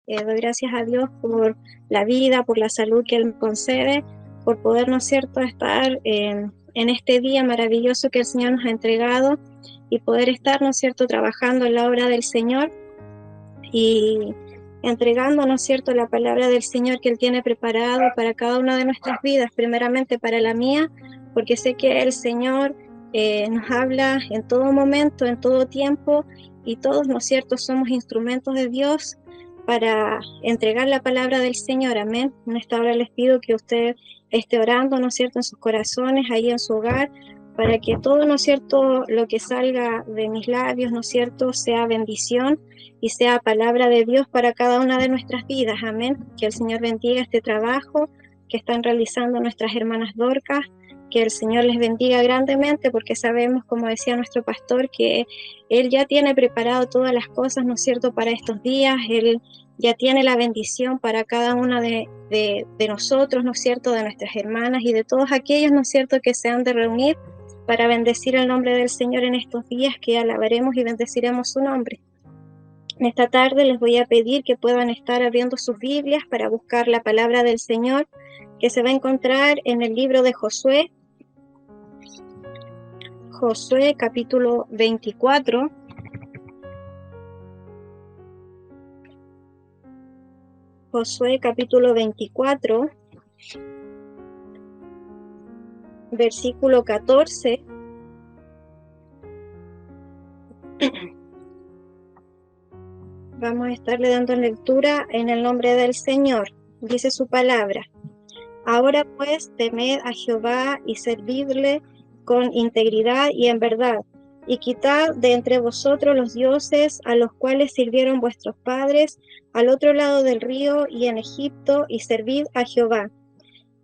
Doy gracias a Dios por la vida, por la salud que Él me concede, por poder, ¿no es cierto?, estar en este día maravilloso que el Señor nos ha entregado y poder estar, ¿no es cierto?, trabajando en la obra del Señor y entregando, ¿no es cierto?, la palabra del Señor que Él tiene preparado para cada una de nuestras vidas, primeramente para la mía, porque sé que el Señor nos habla en todo momento, en todo tiempo, y todos, ¿no es cierto?, somos instrumentos de Dios para entregar la palabra del Señor, amén. En esta hora les pido que usted esté orando, ¿no es cierto?, en sus corazones, ahí en su hogar, para que todo, ¿no es cierto?, lo que salga de mis labios, ¿no es cierto?, sea bendición y sea palabra de Dios para cada una de nuestras vidas, amén. Que el Señor bendiga este trabajo que están realizando nuestras hermanas Dorcas, que el Señor les bendiga grandemente, porque sabemos, como decía nuestro pastor, que Él ya tiene preparado todas las cosas, ¿no es cierto?, para estos días. Él ya tiene la bendición para cada una de nosotros, ¿no es cierto?, de nuestras hermanas y de todos aquellos, ¿no es cierto?, que se han de reunir para bendecir el nombre del Señor en estos días, que alabaremos y bendeciremos su nombre. En esta tarde les voy a pedir que puedan estar abriendo sus Biblias para buscar la palabra del Señor, que se va a encontrar en el libro de Josué, capítulo 24. Josué capítulo 24, versículo 14. Vamos a estarle dando lectura en el nombre del Señor. Dice su palabra: Ahora pues temed a Jehová y servidle con integridad y en verdad, y quitad de entre vosotros los dioses a los cuales sirvieron vuestros padres al otro lado del río y en Egipto, y servid a Jehová.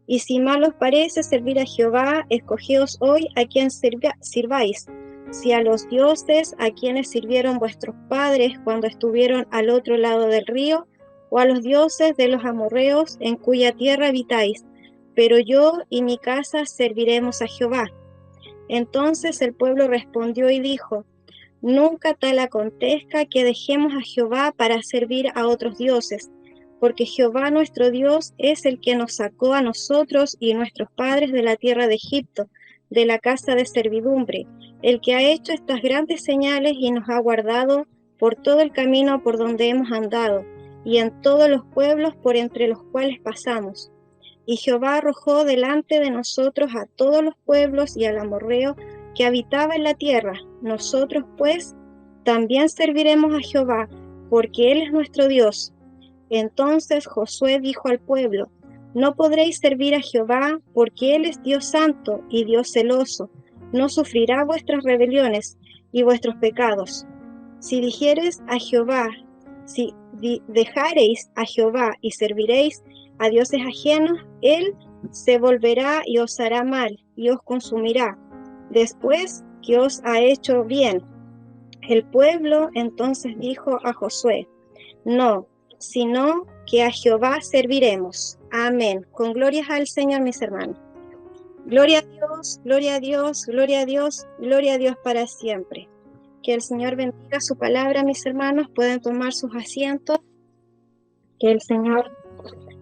Y si mal os parece servir a Jehová, escogeos hoy a quien sirváis, si a los dioses a quienes sirvieron vuestros padres cuando estuvieron al otro lado del río, o a los dioses de los amorreos en cuya tierra habitáis, pero yo y mi casa serviremos a Jehová. Entonces el pueblo respondió y dijo: Nunca tal acontezca que dejemos a Jehová para servir a otros dioses, porque Jehová nuestro Dios es el que nos sacó a nosotros y nuestros padres de la tierra de Egipto, de la casa de servidumbre, el que ha hecho estas grandes señales y nos ha guardado por todo el camino por donde hemos andado, y en todos los pueblos por entre los cuales pasamos. Y Jehová arrojó delante de nosotros a todos los pueblos y al amorreo que habitaba en la tierra. Nosotros pues también serviremos a Jehová, porque Él es nuestro Dios. Entonces Josué dijo al pueblo: No podréis servir a Jehová, porque Él es Dios santo y Dios celoso. No sufrirá vuestras rebeliones y vuestros pecados. Si dijereis a Jehová, si dejareis a Jehová y serviréis a dioses ajenos, Él se volverá y os hará mal y os consumirá, después que os ha hecho bien. El pueblo entonces dijo a Josué: No, sino que a Jehová serviremos. Amén. Con glorias al Señor, mis hermanos. Gloria a Dios, gloria a Dios, gloria a Dios, gloria a Dios para siempre. Que el Señor bendiga su palabra, mis hermanos. Pueden tomar sus asientos. Que el Señor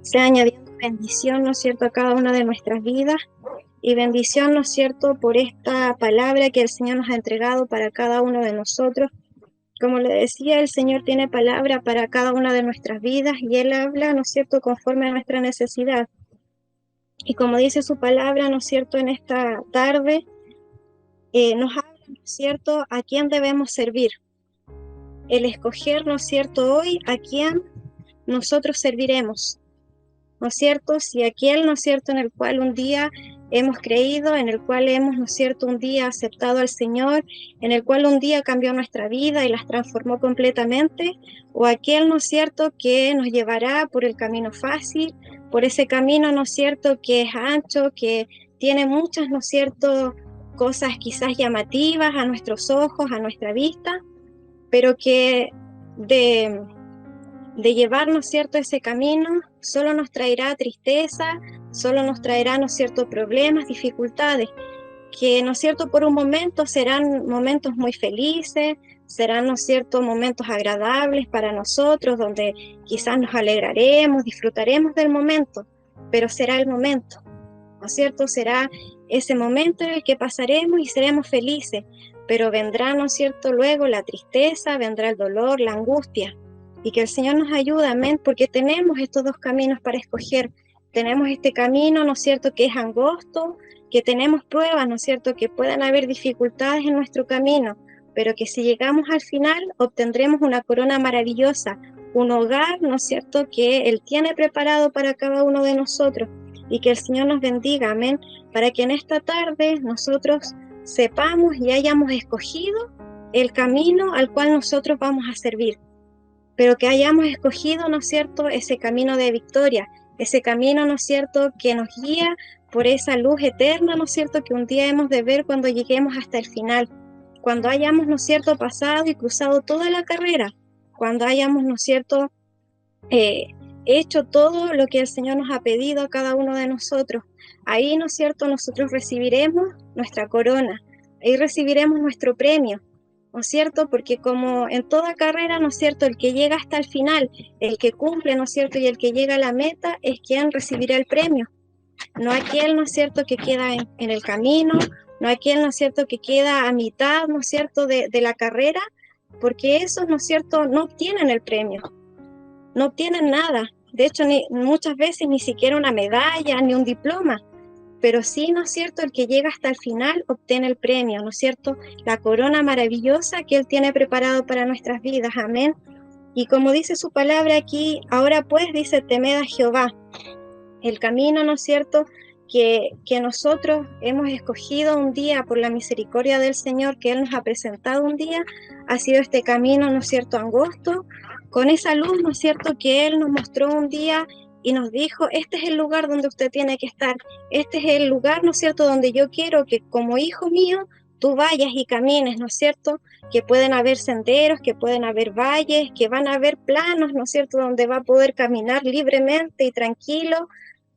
sea añadiendo bendición, ¿no es cierto?, a cada una de nuestras vidas. Y bendición, ¿no es cierto?, por esta palabra que el Señor nos ha entregado para cada uno de nosotros. Como le decía, el Señor tiene palabra para cada una de nuestras vidas y Él habla, ¿no es cierto?, conforme a nuestra necesidad. Y como dice su palabra, ¿no es cierto?, en esta tarde nos habla, ¿no es cierto?, a quién debemos servir. El escoger, ¿no es cierto?, hoy a quién nosotros serviremos, ¿no es cierto? Si aquel, ¿no es cierto?, en el cual un día hemos creído, en el cual hemos, ¿no es cierto?, un día aceptado al Señor, en el cual un día cambió nuestra vida y las transformó completamente, o aquel, ¿no es cierto?, que nos llevará por el camino fácil, por ese camino, ¿no es cierto?, que es ancho, que tiene muchas, ¿no es cierto?, cosas quizás llamativas a nuestros ojos, a nuestra vista, pero que de llevarnos, ¿cierto?, ese camino, solo nos traerá tristeza, solo nos traerá, ¿no es cierto?, problemas, dificultades, que, ¿no es cierto?, por un momento serán momentos muy felices, serán, ¿no es cierto?, momentos agradables para nosotros, donde quizás nos alegraremos, disfrutaremos del momento, pero será el momento, ¿no es cierto? Será ese momento en el que pasaremos y seremos felices, pero vendrá, ¿no es cierto?, luego la tristeza, vendrá el dolor, la angustia, y que el Señor nos ayude, amén, porque tenemos estos dos caminos para escoger. Tenemos este camino, ¿no es cierto?, que es angosto, que tenemos pruebas, ¿no es cierto?, que puedan haber dificultades en nuestro camino, pero que si llegamos al final obtendremos una corona maravillosa, un hogar, ¿no es cierto?, que Él tiene preparado para cada uno de nosotros, y que el Señor nos bendiga, amén, para que en esta tarde nosotros sepamos y hayamos escogido el camino al cual nosotros vamos a servir, pero que hayamos escogido, ¿no es cierto?, ese camino de victoria, ese camino, ¿no es cierto?, que nos guía por esa luz eterna, ¿no es cierto?, que un día hemos de ver cuando lleguemos hasta el final, cuando hayamos, ¿no es cierto?, pasado y cruzado toda la carrera, cuando hayamos, ¿no es cierto?, hecho todo lo que el Señor nos ha pedido a cada uno de nosotros. Ahí, ¿no es cierto?, nosotros recibiremos nuestra corona, ahí recibiremos nuestro premio, ¿no es cierto? Porque como en toda carrera, ¿no es cierto?, el que llega hasta el final, el que cumple, ¿no es cierto?, y el que llega a la meta es quien recibirá el premio. No aquel, ¿no es cierto?, que queda en el camino, no aquel, ¿no es cierto?, que queda a mitad, ¿no es cierto?, de la carrera, porque esos, ¿no es cierto?, no obtienen el premio, no obtienen nada. De hecho, muchas veces ni siquiera una medalla, ni un diploma, pero sí, ¿no es cierto?, el que llega hasta el final obtiene el premio, ¿no es cierto?, la corona maravillosa que Él tiene preparado para nuestras vidas, amén. Y como dice su palabra aquí, ahora pues dice, temed a Jehová. El camino, ¿no es cierto?, que nosotros hemos escogido un día por la misericordia del Señor, que Él nos ha presentado un día, ha sido este camino, ¿no es cierto?, angosto, con esa luz, ¿no es cierto?, que Él nos mostró un día y nos dijo, este es el lugar donde usted tiene que estar, este es el lugar, ¿no es cierto?, donde yo quiero que como hijo mío tú vayas y camines, ¿no es cierto?, que pueden haber senderos, que pueden haber valles, que van a haber planos, ¿no es cierto?, donde va a poder caminar libremente y tranquilo,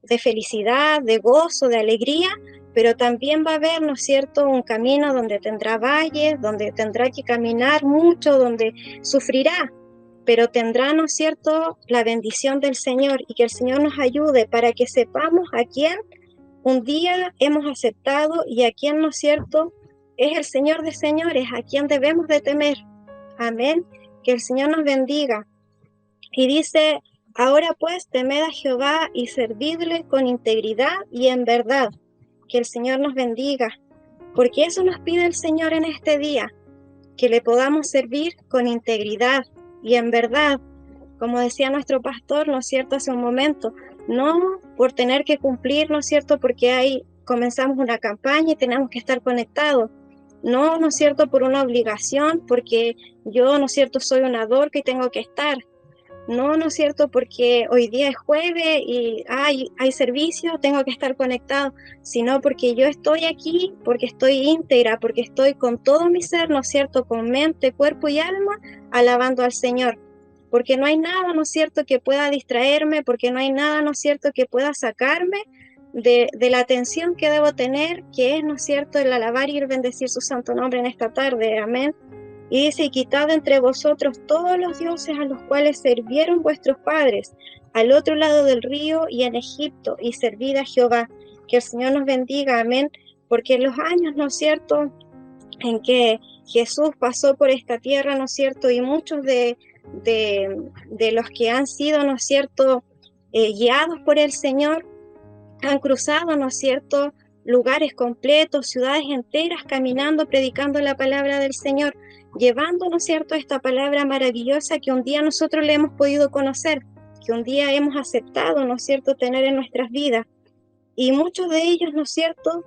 de felicidad, de gozo, de alegría, pero también va a haber, ¿no es cierto?, un camino donde tendrá valles, donde tendrá que caminar mucho, donde sufrirá, pero tendrá, ¿no es cierto?, la bendición del Señor, y que el Señor nos ayude para que sepamos a quién un día hemos aceptado y a quién, ¿no es cierto?, es el Señor de señores, a quien debemos de temer. Amén. Que el Señor nos bendiga. Y dice, ahora pues temed a Jehová y servidle con integridad y en verdad. Que el Señor nos bendiga, porque eso nos pide el Señor en este día, que le podamos servir con integridad y en verdad, como decía nuestro pastor, ¿no es cierto?, hace un momento, no por tener que cumplir, ¿no es cierto?, porque ahí comenzamos una campaña y tenemos que estar conectados, no, ¿no es cierto?, por una obligación, porque yo, ¿no es cierto?, soy un adorno y tengo que estar, no, ¿no es cierto?, porque hoy día es jueves y hay servicio, tengo que estar conectado, sino porque yo estoy aquí, porque estoy íntegra, porque estoy con todo mi ser, ¿no es cierto?, con mente, cuerpo y alma, alabando al Señor, porque no hay nada, ¿no es cierto?, que pueda distraerme, porque no hay nada, ¿no es cierto?, que pueda sacarme de la atención que debo tener, que es, ¿no es cierto?, el alabar y el bendecir su santo nombre en esta tarde, amén. Y dice, y quitad entre vosotros todos los dioses a los cuales sirvieron vuestros padres, al otro lado del río y en Egipto, y servid a Jehová. Que el Señor nos bendiga, amén, porque en los años, ¿no es cierto?, en que Jesús pasó por esta tierra, ¿no es cierto?, y muchos de los que han sido, ¿no es cierto?, guiados por el Señor, han cruzado, ¿no es cierto?, lugares completos, ciudades enteras, caminando, predicando la palabra del Señor, llevando, ¿no es cierto?, esta palabra maravillosa que un día nosotros le hemos podido conocer, que un día hemos aceptado, ¿no es cierto?, tener en nuestras vidas. Y muchos de ellos, ¿no es cierto?,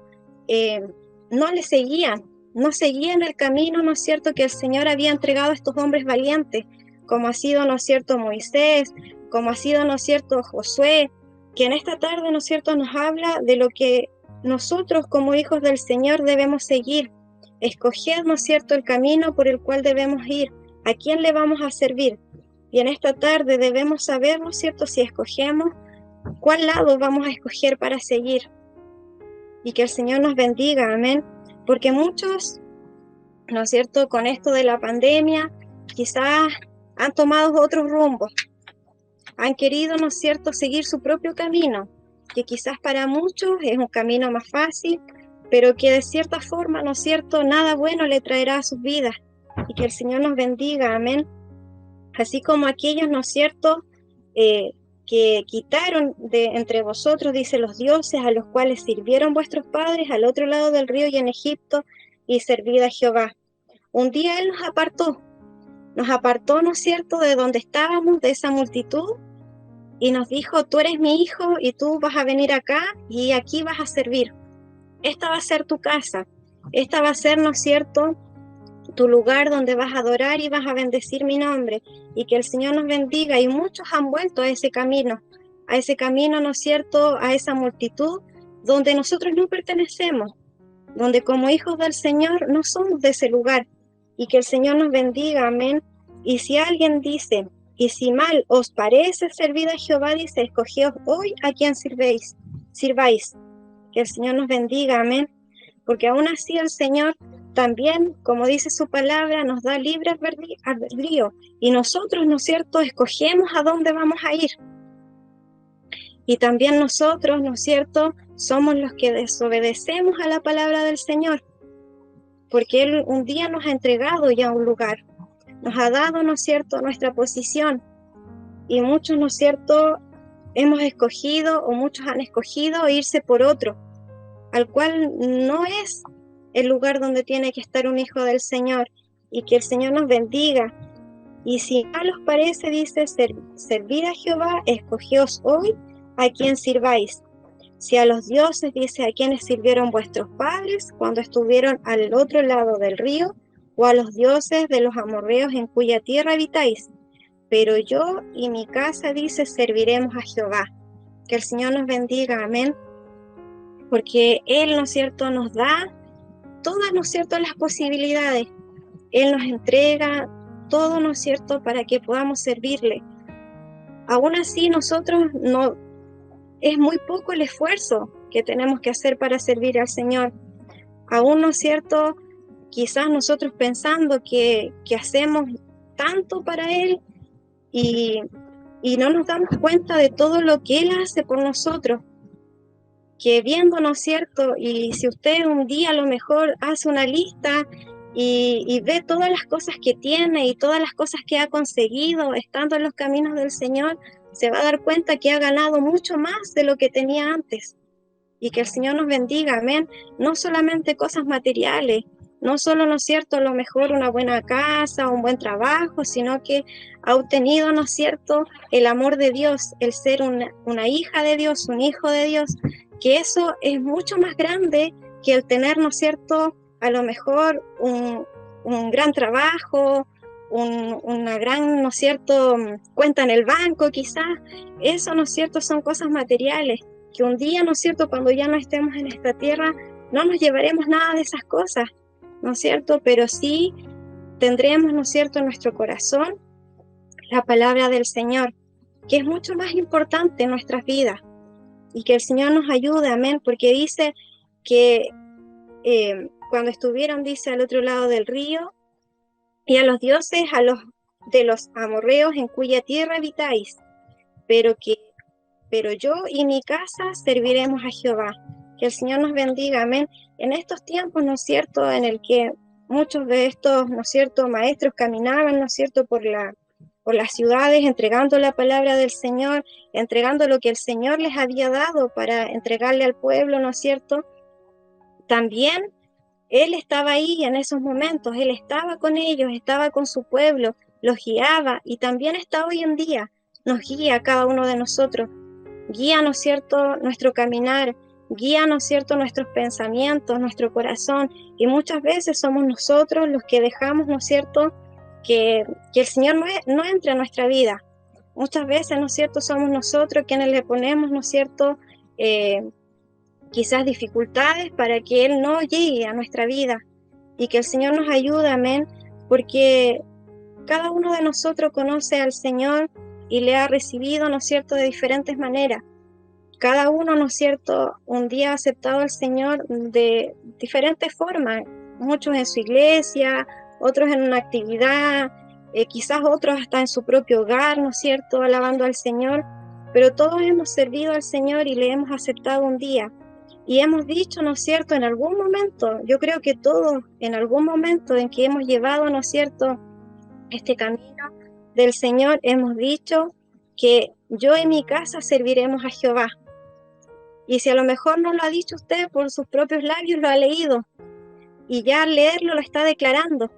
no le seguían, no seguían el camino, ¿no es cierto?, que el Señor había entregado a estos hombres valientes, como ha sido, ¿no es cierto?, Moisés, como ha sido, ¿no es cierto?, Josué, que en esta tarde, ¿no es cierto?, nos habla de lo que nosotros como hijos del Señor debemos seguir, escoger, ¿no es cierto?, el camino por el cual debemos ir, a quién le vamos a servir. Y en esta tarde debemos saber, ¿no es cierto?, si escogemos, cuál lado vamos a escoger para seguir. Y que el Señor nos bendiga, amén, porque muchos ¿no es cierto?, con esto de la pandemia, quizás han tomado otros rumbos, han querido, ¿no es cierto?, seguir su propio camino, que quizás para muchos es un camino más fácil, pero que de cierta forma, ¿no es cierto?, nada bueno le traerá a sus vidas, y que el Señor nos bendiga, amén. Así como aquellos, ¿no es cierto?, que quitaron de entre vosotros, dice, los dioses a los cuales sirvieron vuestros padres al otro lado del río y en Egipto, y servid a Jehová. Un día Él nos apartó, ¿no es cierto?, de donde estábamos, de esa multitud, y nos dijo, tú eres mi hijo y tú vas a venir acá y aquí vas a servir. Esta va a ser tu casa, esta va a ser, ¿no es cierto?, tu lugar donde vas a adorar y vas a bendecir mi nombre, y que el Señor nos bendiga. Y muchos han vuelto a ese camino, ¿no es cierto?, a esa multitud donde nosotros no pertenecemos, donde como hijos del Señor no somos de ese lugar, y que el Señor nos bendiga, amén. Y si alguien dice, y si mal os parece servir a Jehová, dice, escogíos hoy a quien sirváis, que el Señor nos bendiga, amén, porque aún así el Señor también, como dice su palabra, nos da libre albedrío, y nosotros, ¿no es cierto?, escogemos a dónde vamos a ir. Y también nosotros, ¿no es cierto?, somos los que desobedecemos a la palabra del Señor, porque Él un día nos ha entregado ya un lugar, nos ha dado, ¿no es cierto?, nuestra posición, y muchos, ¿no es cierto?, hemos escogido, o muchos han escogido irse por otro, al cual no es el lugar donde tiene que estar un hijo del Señor, y que el Señor nos bendiga. Y si mal os parece, dice, servir a Jehová, escogíos hoy a quien sirváis. Si a los dioses, dice, a quienes sirvieron vuestros padres cuando estuvieron al otro lado del río, o a los dioses de los amorreos en cuya tierra habitáis. Pero yo y mi casa, dice, serviremos a Jehová. Que el Señor nos bendiga, amén. Porque Él, ¿no es cierto?, nos da todas, ¿no es cierto?, las posibilidades. Él nos entrega todo, ¿no es cierto?, para que podamos servirle. Aún así, nosotros no, es muy poco el esfuerzo que tenemos que hacer para servir al Señor. Aún, ¿no es cierto?, quizás nosotros pensando que hacemos tanto para Él y no nos damos cuenta de todo lo que Él hace por nosotros. Que viendo, ¿no es cierto?, y si usted un día a lo mejor hace una lista y ve todas las cosas que tiene y todas las cosas que ha conseguido estando en los caminos del Señor, se va a dar cuenta que ha ganado mucho más de lo que tenía antes. Y que el Señor nos bendiga, amén. No solamente cosas materiales, no solo, ¿no es cierto?, a lo mejor una buena casa, un buen trabajo, sino que ha obtenido, ¿no es cierto?, el amor de Dios, el ser una hija de Dios, un hijo de Dios, que eso es mucho más grande que el tener, ¿no es cierto?, a lo mejor un gran trabajo, una gran, ¿no es cierto?, cuenta en el banco quizás. Eso, ¿no es cierto?, son cosas materiales, que un día, ¿no es cierto?, cuando ya no estemos en esta tierra, no nos llevaremos nada de esas cosas, ¿no es cierto?, pero sí tendremos, ¿no es cierto?, en nuestro corazón la palabra del Señor, que es mucho más importante en nuestras vidas. Y que el Señor nos ayude, amén, porque dice que cuando estuvieron, dice, al otro lado del río, y a los dioses, de los amorreos en cuya tierra habitáis, pero yo y mi casa serviremos a Jehová. Que el Señor nos bendiga, amén. En estos tiempos, ¿no es cierto?, en el que muchos de estos, ¿no es cierto?, maestros caminaban, ¿no es cierto?, por las ciudades, entregando la palabra del Señor, entregando lo que el Señor les había dado para entregarle al pueblo, ¿no es cierto? También Él estaba ahí en esos momentos, Él estaba con ellos, estaba con su pueblo, los guiaba, y también está hoy en día, nos guía a cada uno de nosotros, guía, ¿no es cierto?, nuestro caminar, guía, ¿no es cierto?, nuestros pensamientos, nuestro corazón, y muchas veces somos nosotros los que dejamos, ¿no es cierto?, que el Señor no entre a nuestra vida. Muchas veces, ¿no es cierto?, somos nosotros quienes le ponemos, ¿no es cierto?, quizás dificultades para que Él no llegue a nuestra vida, y que el Señor nos ayude, amén, porque cada uno de nosotros conoce al Señor y le ha recibido, ¿no es cierto?, de diferentes maneras. Cada uno, ¿no es cierto?, un día ha aceptado al Señor de diferentes formas. muchos en su iglesia, otros en una actividad, quizás otros hasta en su propio hogar, ¿no es cierto?, alabando al Señor, pero todos hemos servido al Señor y le hemos aceptado un día. Y hemos dicho, ¿no es cierto?, en algún momento, yo creo que todos, en algún momento en que hemos llevado, ¿no es cierto?, este camino del Señor, hemos dicho que yo en mi casa serviremos a Jehová. Y si a lo mejor no lo ha dicho usted por sus propios labios, lo ha leído, y ya al leerlo lo está declarando,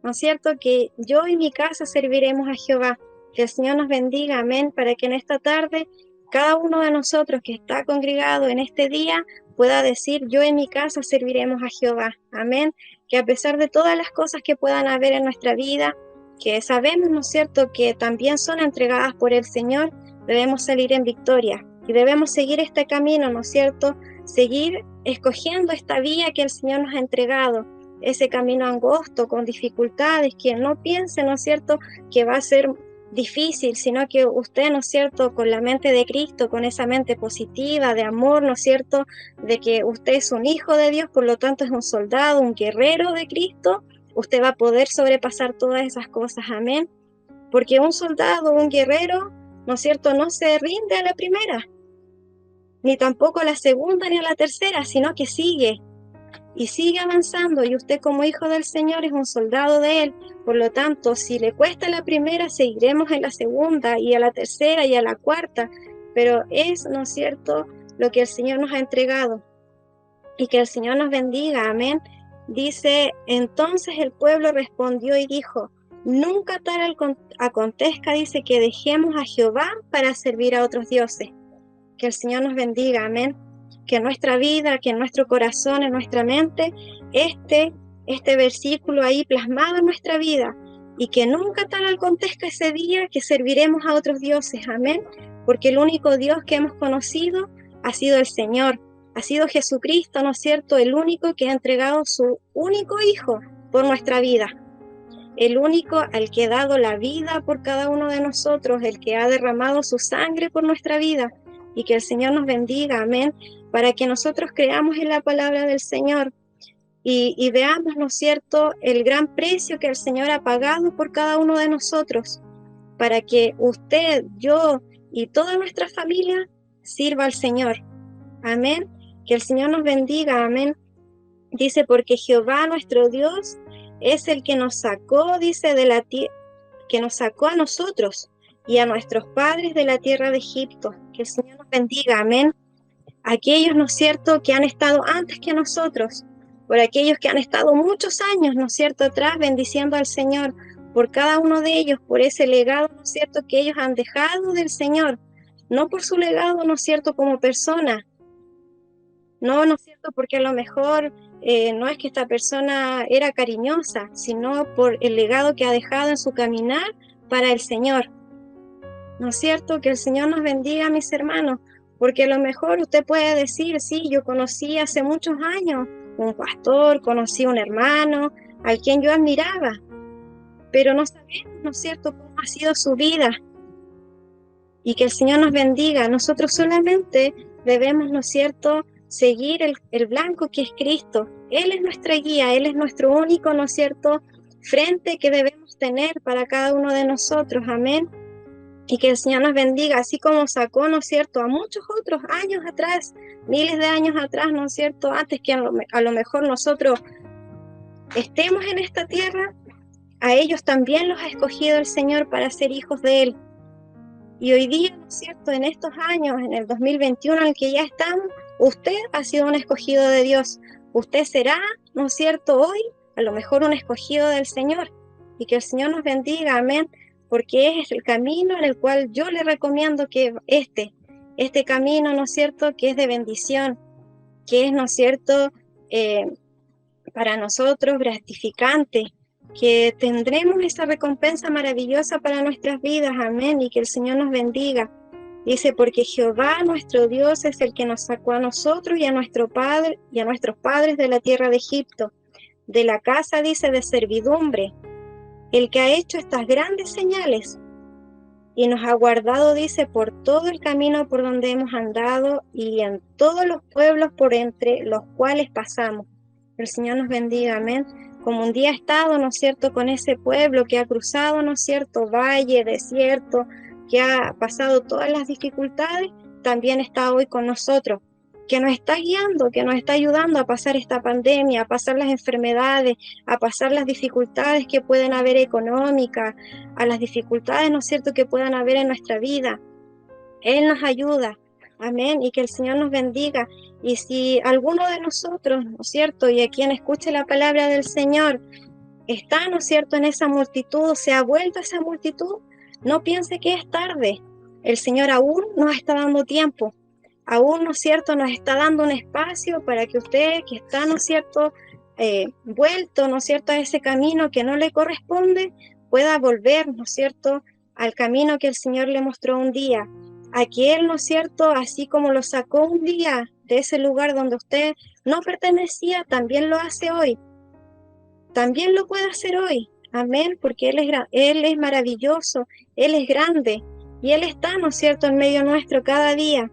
¿no es cierto?, que yo y mi casa serviremos a Jehová. Que el Señor nos bendiga, amén, para que en esta tarde cada uno de nosotros que está congregado en este día pueda decir, yo en mi casa serviremos a Jehová, amén. Que a pesar de todas las cosas que puedan haber en nuestra vida, que sabemos, ¿no es cierto?, que también son entregadas por el Señor, debemos salir en victoria y debemos seguir este camino, ¿no es cierto?, seguir escogiendo esta vía que el Señor nos ha entregado, ese camino angosto, con dificultades, que no piense, ¿no es cierto?, que va a ser difícil, sino que usted, ¿no es cierto?, con la mente de Cristo, con esa mente positiva, de amor, ¿no es cierto?, de que usted es un hijo de Dios, por lo tanto es un soldado, un guerrero de Cristo, usted va a poder sobrepasar todas esas cosas, amén, porque un soldado, un guerrero, ¿no es cierto?, no se rinde a la primera, ni tampoco a la segunda ni a la tercera, sino que sigue, y sigue avanzando, y usted como hijo del Señor es un soldado de Él. Por lo tanto, si le cuesta la primera, seguiremos en la segunda, y a la tercera, y a la cuarta, pero es, ¿no es cierto?, lo que el Señor nos ha entregado, y que el Señor nos bendiga, amén. Dice, entonces el pueblo respondió y dijo, nunca tal acontezca, dice, que dejemos a Jehová para servir a otros dioses. Que el Señor nos bendiga, amén. Que en nuestra vida, que en nuestro corazón, en nuestra mente, este versículo ahí plasmado en nuestra vida, y que nunca tal acontezca ese día que serviremos a otros dioses, amén, porque el único Dios que hemos conocido ha sido el Señor, ha sido Jesucristo, ¿no es cierto?, el único que ha entregado su único Hijo por nuestra vida, el único al que ha dado la vida por cada uno de nosotros, el que ha derramado su sangre por nuestra vida. Y que el Señor nos bendiga, amén, para que nosotros creamos en la palabra del Señor y veamos, ¿no es cierto?, el gran precio que el Señor ha pagado por cada uno de nosotros, para que usted, yo y toda nuestra familia sirva al Señor, amén. Que el Señor nos bendiga, amén. Dice, porque Jehová nuestro Dios es el que nos sacó, dice, de la tierra, que nos sacó a nosotros y a nuestros padres de la tierra de Egipto. Que el Señor nos bendiga, amén. Aquellos, ¿no es cierto?, que han estado antes que nosotros, por aquellos que han estado muchos años, ¿no es cierto?, atrás, bendiciendo al Señor, por cada uno de ellos, por ese legado, ¿no es cierto?, que ellos han dejado del Señor, no por su legado, ¿no es cierto?, como persona, no, ¿no es cierto?, porque a lo mejor no es que esta persona era cariñosa, sino por el legado que ha dejado en su caminar para el Señor. ¿No es cierto? Que el Señor nos bendiga, mis hermanos, porque a lo mejor usted puede decir, sí, yo conocí hace muchos años un pastor, conocí un hermano, a quien yo admiraba, pero no sabemos, ¿no es cierto?, cómo ha sido su vida. Y que el Señor nos bendiga. Nosotros solamente debemos, ¿no es cierto?, seguir el blanco que es Cristo. Él es nuestra guía, Él es nuestro único, ¿no es cierto?, frente que debemos tener para cada uno de nosotros. Amén. Y que el Señor nos bendiga, así como sacó, ¿no es cierto?, a muchos otros años atrás, miles de años atrás, ¿no es cierto?, antes que a lo mejor nosotros estemos en esta tierra, a ellos también los ha escogido el Señor para ser hijos de Él. Y hoy día, ¿no es cierto?, en estos años, en el 2021 en el que ya estamos, usted ha sido un escogido de Dios. Usted será, ¿no es cierto?, hoy a lo mejor un escogido del Señor. Y que el Señor nos bendiga, amén, porque es el camino en el cual yo le recomiendo que este camino, ¿no es cierto?, que es de bendición, que es, ¿no es cierto?, para nosotros gratificante, que tendremos esa recompensa maravillosa para nuestras vidas, amén, y que el Señor nos bendiga. Dice, porque Jehová nuestro Dios es el que nos sacó a nosotros y a nuestro padre y a nuestros padres de la tierra de Egipto, de la casa, dice, de servidumbre, el que ha hecho estas grandes señales y nos ha guardado, dice, por todo el camino por donde hemos andado y en todos los pueblos por entre los cuales pasamos. Que el Señor nos bendiga, amén. Como un día ha estado, ¿no es cierto?, con ese pueblo que ha cruzado, ¿no es cierto?, valle, desierto, que ha pasado todas las dificultades, también está hoy con nosotros, que nos está guiando, que nos está ayudando a pasar esta pandemia, a pasar las enfermedades, a pasar las dificultades que pueden haber económicas, a las dificultades, ¿no es cierto?, que puedan haber en nuestra vida. Él nos ayuda, amén, y que el Señor nos bendiga. Y si alguno de nosotros, ¿no es cierto?, y a quien escuche la palabra del Señor, está, ¿no es cierto?, en esa multitud, se ha vuelto a esa multitud, no piense que es tarde. El Señor aún nos está dando tiempo, aún, ¿no es cierto?, nos está dando un espacio para que usted, que está, ¿no es cierto?, vuelto, ¿no es cierto?, a ese camino que no le corresponde, pueda volver, ¿no es cierto?, al camino que el Señor le mostró un día. A que Él, ¿no es cierto?, así como lo sacó un día de ese lugar donde usted no pertenecía, también lo hace hoy. También lo puede hacer hoy. Amén, porque Él es maravilloso, Él es grande y Él está, ¿no es cierto?, en medio nuestro cada día.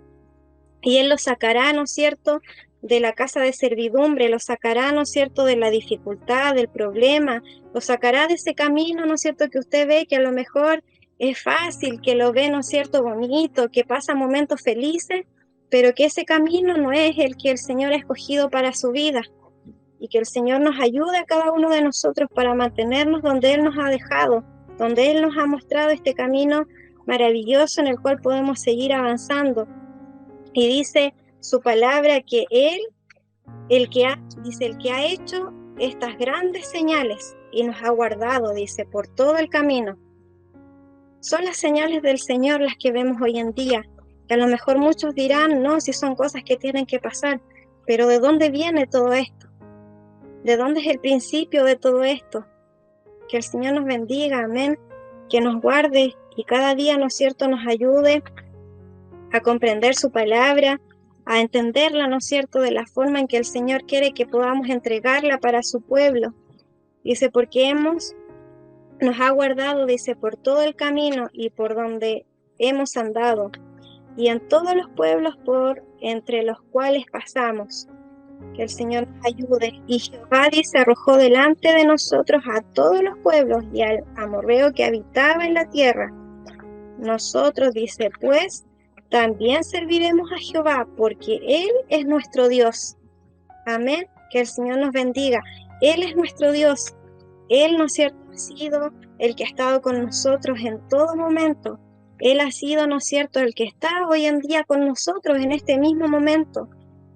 Y Él lo sacará, ¿no es cierto?, de la casa de servidumbre, lo sacará, ¿no es cierto?, de la dificultad, del problema, lo sacará de ese camino, ¿no es cierto?, que usted ve que a lo mejor es fácil, que lo ve, ¿no es cierto?, bonito, que pasa momentos felices, pero que ese camino no es el que el Señor ha escogido para su vida. Y que el Señor nos ayude a cada uno de nosotros para mantenernos donde Él nos ha dejado, donde Él nos ha mostrado este camino maravilloso en el cual podemos seguir avanzando. Y dice su palabra que Él, el que ha hecho estas grandes señales y nos ha guardado, dice, por todo el camino. Son las señales del Señor las que vemos hoy en día, que a lo mejor muchos dirán, no, si son cosas que tienen que pasar, pero ¿de dónde viene todo esto? ¿De dónde es el principio de todo esto? Que el Señor nos bendiga, amén, que nos guarde y cada día, ¿no es cierto?, nos ayude a comprender su palabra, a entenderla, ¿no es cierto?, de la forma en que el Señor quiere que podamos entregarla para su pueblo. Dice, porque nos ha guardado, dice, por todo el camino y por donde hemos andado, y en todos los pueblos por entre los cuales pasamos. Que el Señor nos ayude. Y Jehová, dice, arrojó delante de nosotros a todos los pueblos y al amorreo que habitaba en la tierra. Nosotros, dice, pues, también serviremos a Jehová, porque Él es nuestro Dios. Amén. Que el Señor nos bendiga. Él es nuestro Dios. Él, ¿no es cierto?, ha sido el que ha estado con nosotros en todo momento. Él ha sido, ¿no es cierto?, el que está hoy en día con nosotros en este mismo momento.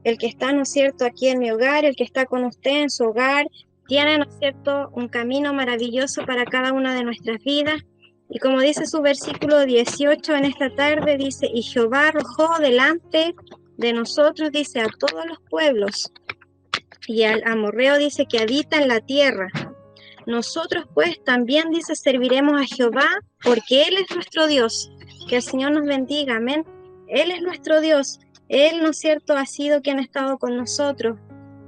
El que está, ¿no es cierto?, aquí en mi hogar, el que está con usted en su hogar, tiene, ¿no es cierto?, un camino maravilloso para cada una de nuestras vidas. Y como dice su versículo 18 en esta tarde, dice, y Jehová arrojó delante de nosotros, dice, a todos los pueblos, y al amorreo, dice, que habita en la tierra. Nosotros pues también, dice, serviremos a Jehová, porque Él es nuestro Dios. Que el Señor nos bendiga, amén. Él es nuestro Dios. Él, ¿no es cierto?, ha sido quien ha estado con nosotros.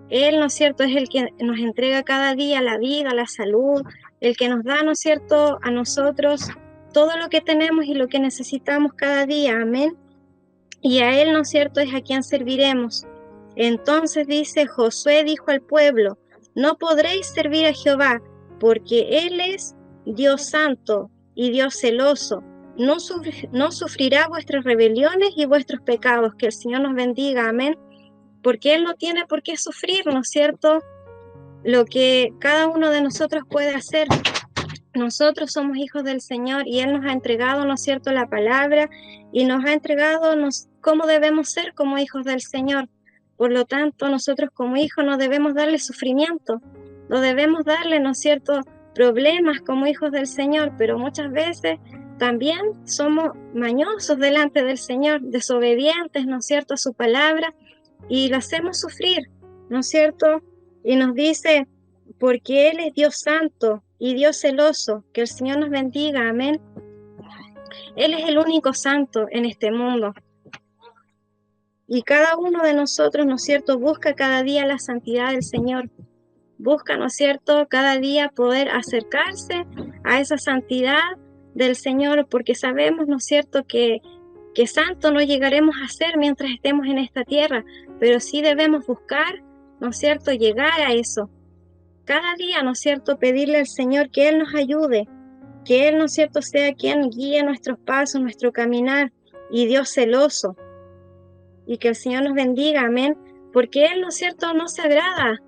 Él, ¿no es cierto?, es el que nos entrega cada día la vida, la salud, el que nos da, ¿no es cierto?, a nosotros todo lo que tenemos y lo que necesitamos cada día, amén. Y a Él, ¿no es cierto?, es a quien serviremos. Entonces dice, Josué dijo al pueblo, no podréis servir a Jehová, porque Él es Dios santo y Dios celoso. No sufrirá vuestras rebeliones y vuestros pecados. Que el Señor nos bendiga, amén. Porque Él no tiene por qué sufrir, ¿no es cierto?, lo que cada uno de nosotros puede hacer. Nosotros somos hijos del Señor y Él nos ha entregado, ¿no es cierto?, la palabra y nos ha entregado cómo debemos ser como hijos del Señor. Por lo tanto, nosotros como hijos no debemos darle sufrimiento, no debemos darle, ¿no es cierto?, problemas como hijos del Señor, pero muchas veces también somos mañosos delante del Señor, desobedientes, ¿no es cierto?, a su palabra, y lo hacemos sufrir, ¿no es cierto? Y nos dice, porque Él es Dios santo y Dios celoso. Que el Señor nos bendiga, amén. Él es el único santo en este mundo. Y cada uno de nosotros, ¿no es cierto?, busca cada día la santidad del Señor. Busca, ¿no es cierto?, cada día poder acercarse a esa santidad del Señor, porque sabemos, ¿no es cierto?, que santo no llegaremos a ser mientras estemos en esta tierra, pero sí debemos buscar ¿no es cierto?, llegar a eso. Cada día, ¿no es cierto?, pedirle al Señor que Él nos ayude, que Él, ¿no es cierto?, sea quien guíe nuestros pasos, nuestro caminar, y Dios celoso, y que el Señor nos bendiga, amén, porque Él, ¿no es cierto?, no se agrada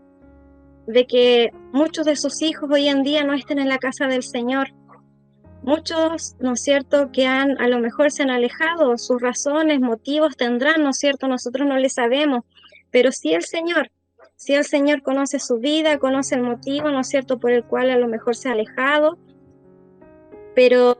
de que muchos de sus hijos hoy en día no estén en la casa del Señor. Muchos, ¿no es cierto?, que a lo mejor se han alejado, sus razones, motivos tendrán, ¿no es cierto?, nosotros no le sabemos, pero si el Señor conoce su vida, conoce el motivo, ¿no es cierto?, por el cual a lo mejor se ha alejado, pero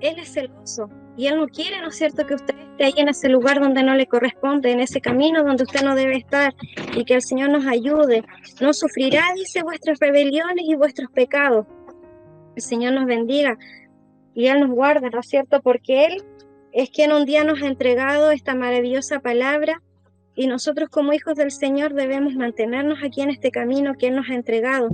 Él es celoso y Él no quiere, ¿no es cierto?, que usted esté ahí en ese lugar donde no le corresponde, en ese camino donde usted no debe estar, y que el Señor nos ayude. No sufrirá, dice, vuestras rebeliones y vuestros pecados. El Señor nos bendiga y Él nos guarda, ¿no es cierto?, porque Él es quien un día nos ha entregado esta maravillosa palabra, y nosotros como hijos del Señor debemos mantenernos aquí en este camino que Él nos ha entregado.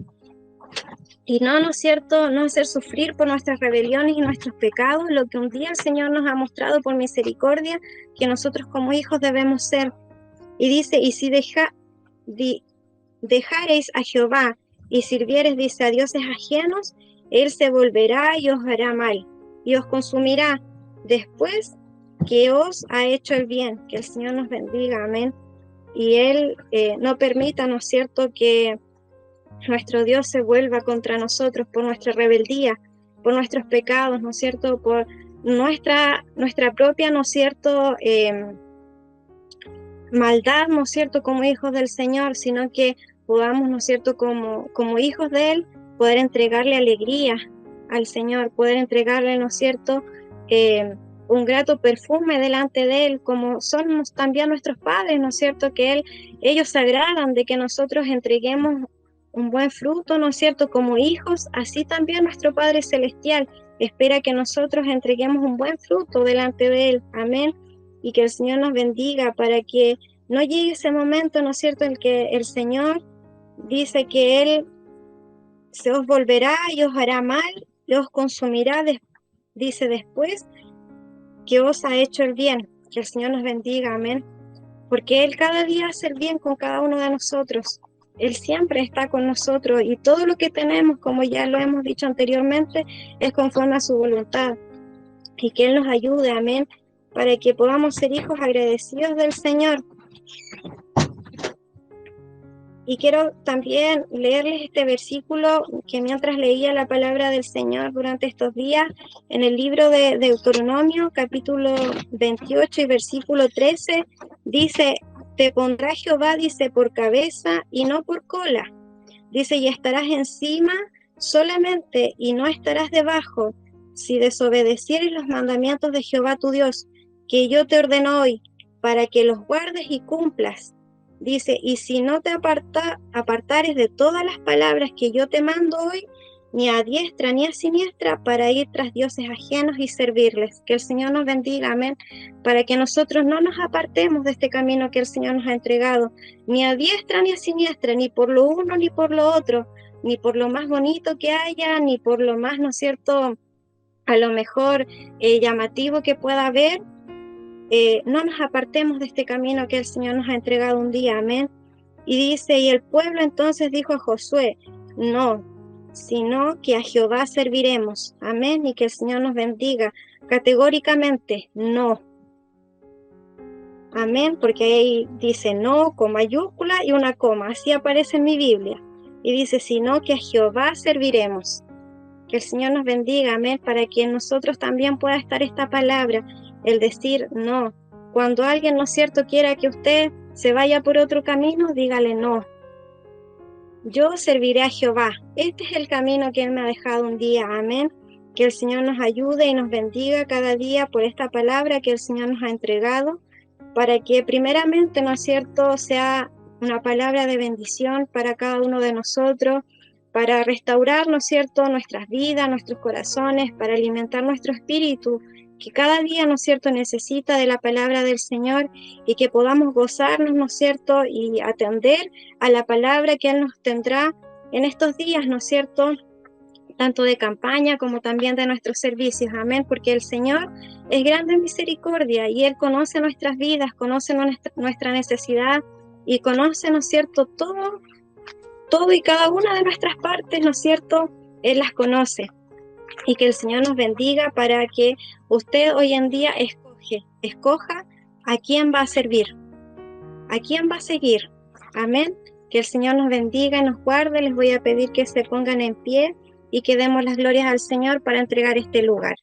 Y no, ¿no es cierto?, no hacer sufrir por nuestras rebeliones y nuestros pecados lo que un día el Señor nos ha mostrado por misericordia que nosotros como hijos debemos ser. Y dice, y si dejareis a Jehová y sirviereis, dice, a dioses ajenos, Él se volverá y os hará mal, y os consumirá después que os ha hecho el bien. Que el Señor nos bendiga, amén. Y Él no permita, ¿no es cierto?, que nuestro Dios se vuelva contra nosotros por nuestra rebeldía, por nuestros pecados, ¿no es cierto?, por nuestra propia, ¿no es cierto?, maldad, ¿no es cierto?, como hijos del Señor, sino que podamos, ¿no es cierto?, como hijos de Él, poder entregarle alegría al Señor, poder entregarle, ¿no es cierto?, un grato perfume delante de Él, como somos también nuestros padres, ¿no es cierto?, que ellos se agradan de que nosotros entreguemos un buen fruto, ¿no es cierto?, como hijos, así también nuestro Padre Celestial espera que nosotros entreguemos un buen fruto delante de Él, amén, y que el Señor nos bendiga para que no llegue ese momento, ¿no es cierto?, en que el Señor dice que Él se os volverá y os hará mal, y os consumirá, dice después que os ha hecho el bien. Que el Señor nos bendiga, amén, porque Él cada día hace el bien con cada uno de nosotros. Él siempre está con nosotros y todo lo que tenemos, como ya lo hemos dicho anteriormente, es conforme a su voluntad. Y que Él nos ayude, amén, para que podamos ser hijos agradecidos del Señor. Y quiero también leerles este versículo que mientras leía la palabra del Señor durante estos días, en el libro de Deuteronomio, capítulo 28 y versículo 13, dice, te pondrá Jehová, dice, por cabeza y no por cola. Dice, y estarás encima solamente y no estarás debajo, si desobedecieres los mandamientos de Jehová tu Dios, que yo te ordeno hoy, para que los guardes y cumplas. Dice, y si no te apartares de todas las palabras que yo te mando hoy, ni a diestra ni a siniestra, para ir tras dioses ajenos y servirles. Que el Señor nos bendiga, amén, para que nosotros no nos apartemos de este camino que el Señor nos ha entregado, ni a diestra ni a siniestra, ni por lo uno ni por lo otro, ni por lo más bonito que haya, ni por lo más, ¿no es cierto?, a lo mejor llamativo que pueda haber. No nos apartemos de este camino que el Señor nos ha entregado un día, amén. Y dice, y el pueblo entonces dijo a Josué, no, sino que a Jehová serviremos, amén, y que el Señor nos bendiga categóricamente, no, amén, porque ahí dice no con mayúscula y una coma, así aparece en mi Biblia, y dice, sino que a Jehová serviremos. Que el Señor nos bendiga, amén, para que en nosotros también pueda estar esta palabra, el decir no. Cuando alguien, ¿no es cierto?, quiera que usted se vaya por otro camino, dígale no. Yo serviré a Jehová. Este es el camino que Él me ha dejado un día, amén. Que el Señor nos ayude y nos bendiga cada día por esta palabra que el Señor nos ha entregado, para que primeramente, ¿no es cierto?, sea una palabra de bendición para cada uno de nosotros, para restaurar, ¿no es cierto?, nuestras vidas, nuestros corazones, para alimentar nuestro espíritu, que cada día, ¿no es cierto?, necesita de la palabra del Señor, y que podamos gozarnos, ¿no es cierto?, y atender a la palabra que Él nos tendrá en estos días, ¿no es cierto?, tanto de campaña como también de nuestros servicios, amén, porque el Señor es grande en misericordia y Él conoce nuestras vidas, conoce nuestra necesidad y conoce, ¿no es cierto?, todo y cada una de nuestras partes, ¿no es cierto?, Él las conoce. Y que el Señor nos bendiga para que usted hoy en día escoja a quién va a servir, a quién va a seguir. Amén. Que el Señor nos bendiga y nos guarde. Les voy a pedir que se pongan en pie y que demos las glorias al Señor para entregar este lugar.